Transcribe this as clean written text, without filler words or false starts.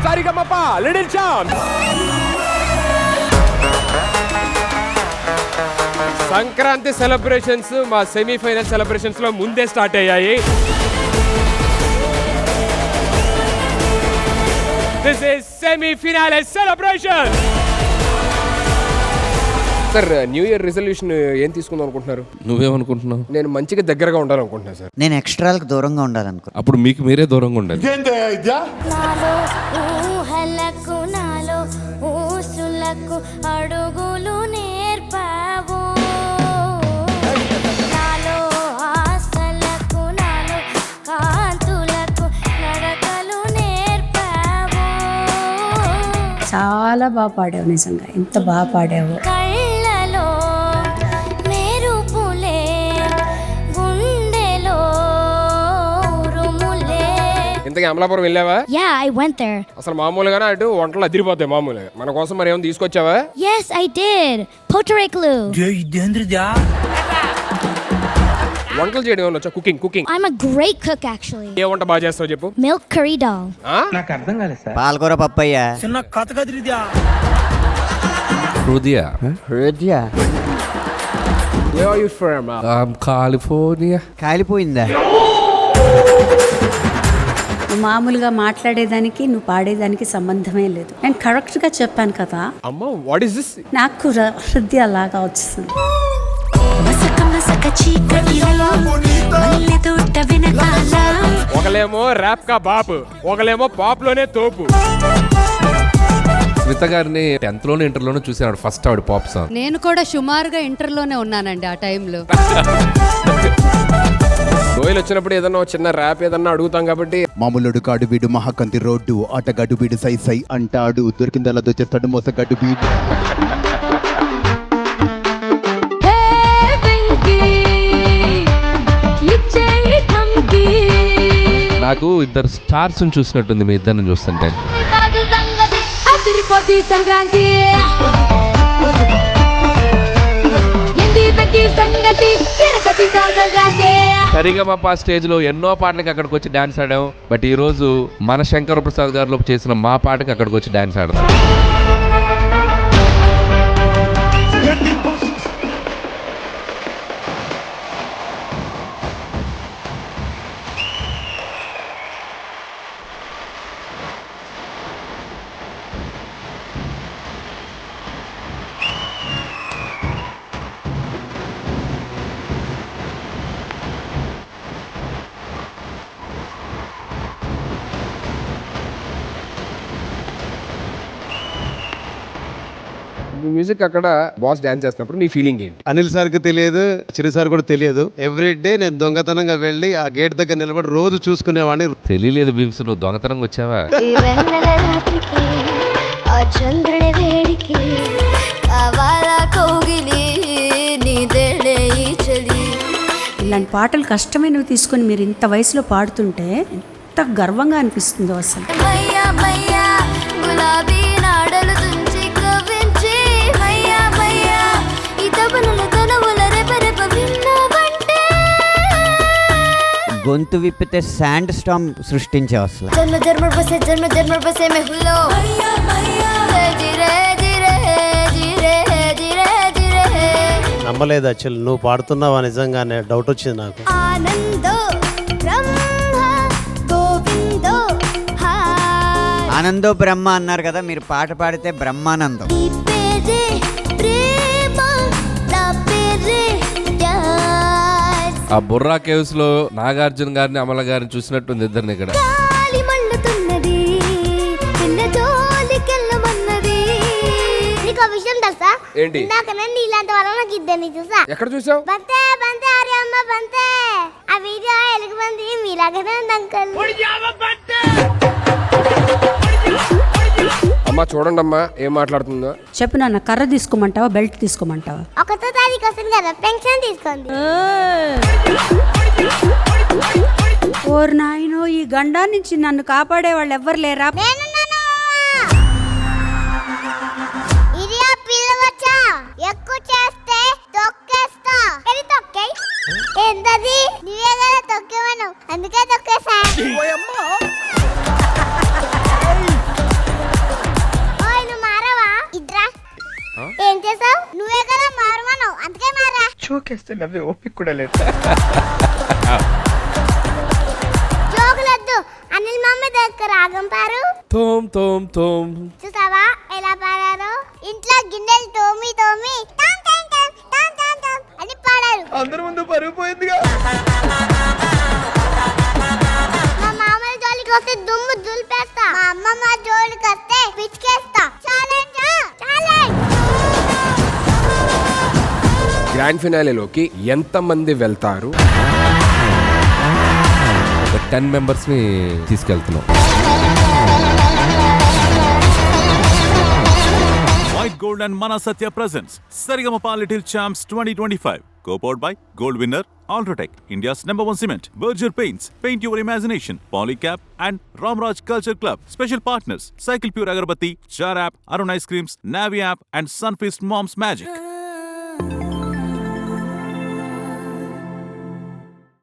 సారిగమప little champs. Sankranti celebrations మా semi-final celebrations లో ముందే స్టార్ట్ అయ్యాయి. This is semi-final celebration. Sir new year resolution ఏం తీసుకుందాం అనుకుంటున్నారు? నువ్వేమనుకుంటున్నావు? నేను మంచిగా దగ్గరగా ఉండాలనుకుంటున్నాను సార్. నేను ఎక్స్ట్రాలకు దూరంగా ఉండాలనుకో. అప్పుడు మీకు మీరే దూరంగా ఉండాలి. నాలో ఊహలకు నాలో ఊసులకు అడుగులు నేర్పావు, నాలో ఆశలకు నాలో కాంతులకు నడకలు నేర్పావు. చాలా బాగా పాడావు, నిజంగా ఎంత బాగా పాడావు. కళ్ళలో మెరుపులే గుండెలో ఉరుములే. ఇంతకీ అమలాపురం వెళ్ళావా? Yeah, I went there. అసలు మామూలుగానే అటు వంటలు అదిరిపోతాయి మామూలుగా. మన కోసం మరి ఏమైనా తీసుకొచ్చావా? Yes, I did. Potareklu. వంటలు చేయడం ఏమన్నా వచ్చా? Cooking I'm a great cook actually. ఏ వంట బాగా చేస్తావు చెప్పు. Milk curry dal. పాలకూర పప్పయ్య. Hridaya Where are you from? California. కాలిపోయిందా? నువ్వు మామూలుగా మాట్లాడేదానికి నువ్వు పాడేదానికి సంబంధమే లేదు. నేను కరెక్ట్గా చెప్పాను కదా. అమ్మ వాట్ ఇస్ దిస్? నాకు హృదయ లాగా వచ్చింది. ఒకలేమో ర్యాప్ కా బాపు, ఒకలేమో పాప్ లోనే తోపు. స్మిత గారిని 10th లోనే ఇంటర్లోనే చూసాను ఫస్ట్ ఆవిడ పాప్ సాంగ్. నేను కూడా సుమారుగా ఇంటర్లోనే ఉన్నానండి ఆ టైంలో. గోయలు వచ్చినప్పుడు ఏదన్నా చిన్న ర్యాప్ ఏదన్నా అడుగుతాం కాబట్టి. మామూలుడు కాడు వీడు మహాకంతి రోడ్డు ఆటగాడు వీడు సై సై అంటాడు దొరికిందలా దొచ్చేస్తాడు మోసగాడు వీడు. నాకు ఇద్దరు స్టార్స్ చూసినట్టుంది మీ ఇద్దరిని చూస్తుంటే. సరిగమప స్టేజ్ లో ఎన్నో పాటలకి అక్కడికి వచ్చి డాన్స్ ఆడాం. బట్ ఈ రోజు మన శంకర ప్రసాద్ గారిలో చేసిన మా పాటకి అక్కడికి వచ్చి డాన్స్ ఆడదాం. మ్యూజిక్ అక్కడ బాస్ డాన్స్ చేస్తున్నప్పుడు నీ ఫీలింగ్ ఏంటి? అనిల్ సార్కి తెలియదు, చిరు సార్ కూడా తెలియదు. ఎవ్రీ డే నేను దొంగతనంగా వెళ్ళి ఆ గేట్ దగ్గర నిలబడి రోజు చూసుకునేవాడిని. తెలియలేదు భీమ్స్, నువ్వు దొంగతనంగా వచ్చావా? ఇలాంటి పాటలు కష్టమైనవి తీసుకొని మీరు ఇంత వయసులో పాడుతుంటే ఎంత గర్వంగా అనిపిస్తుందో అసలు. గొంతు విప్పితే శాండ్ స్టామ్ సృష్టించే అసలు. నమ్మలేదు యాక్చువల్లీ నువ్వు పాడుతున్నావా నిజంగానే డౌట్ వచ్చింది నాకు. ఆనందో బ్రహ్మ అన్నారు కదా, మీరు పాట పాడితే బ్రహ్మానందం. ఆ బుర్రా కేవ్స్ లో నాగార్జున గారిని అమల గారిని చూసినట్టుంది ఇద్దరిని ఇక్కడ. ఏంటి? ఎక్కడ చూసావు? అమ్మా చూడండి అమ్మా ఏం మాట్లాడుతుందో. చెప్పు నాన్న, కర్ర తీసుకోమంటావా బెల్ట్ తీసుకోమంటావా? ఒకటో తారీఖు వస్తుంది కదా, పెన్షన్ తీసుకోండి. ఓర్ నాయనో, ఈ గండా నుంచి నన్ను కాపాడే వాళ్ళు ఎవ్వరు లేరా? ఎక్కువ చేస్తే తొక్కేస్తా. తొక్కాయి ఏంటది? నువ్వే కదా తొక్కేమను, అందుకే తొక్కేసా. తొక్కేస్తే నవ్వే ఓపిక కూడా లేదు. జోకులొద్దు, అనిల్ మమ్మీ దగ్గర రాగం పారు. తోమ్ తోమ్ తోమ్. చూసావా ఎలా పాడారో? ఇంట్లో గిన్నెలు తోమి తోమి టామ్ టామ్ టామ్ టామ్ టామ్ టామ్ అని పాడారు. అందరి ముందు పరుగు పోయిందిగా. మా మామయ్య జోలికి వస్తే దుమ్ము దులిపేస్తా, మా అమ్మమ్మ జోలికి వస్తే పిచ్చికేస్తా. Challenge challenge. గ్రాండ్ ఫినాలేలోకి ఎంతమంది వెళ్తారు? ఒక 10 మెంబర్స్ని తీసుకెళ్తున్నాం. White Gold and Mana Satya presents Saregama Little Champs 2025. Co-powered by Gold Winner, Ultratech, India's #1 cement, Berger Paints, Paint Your Imagination, Polycap and Ramraj Culture Club. Special partners, Cycle Pure Agarbatti, Jar App, Arun Ice Creams, Navi App and Sunfeast Mom's Magic.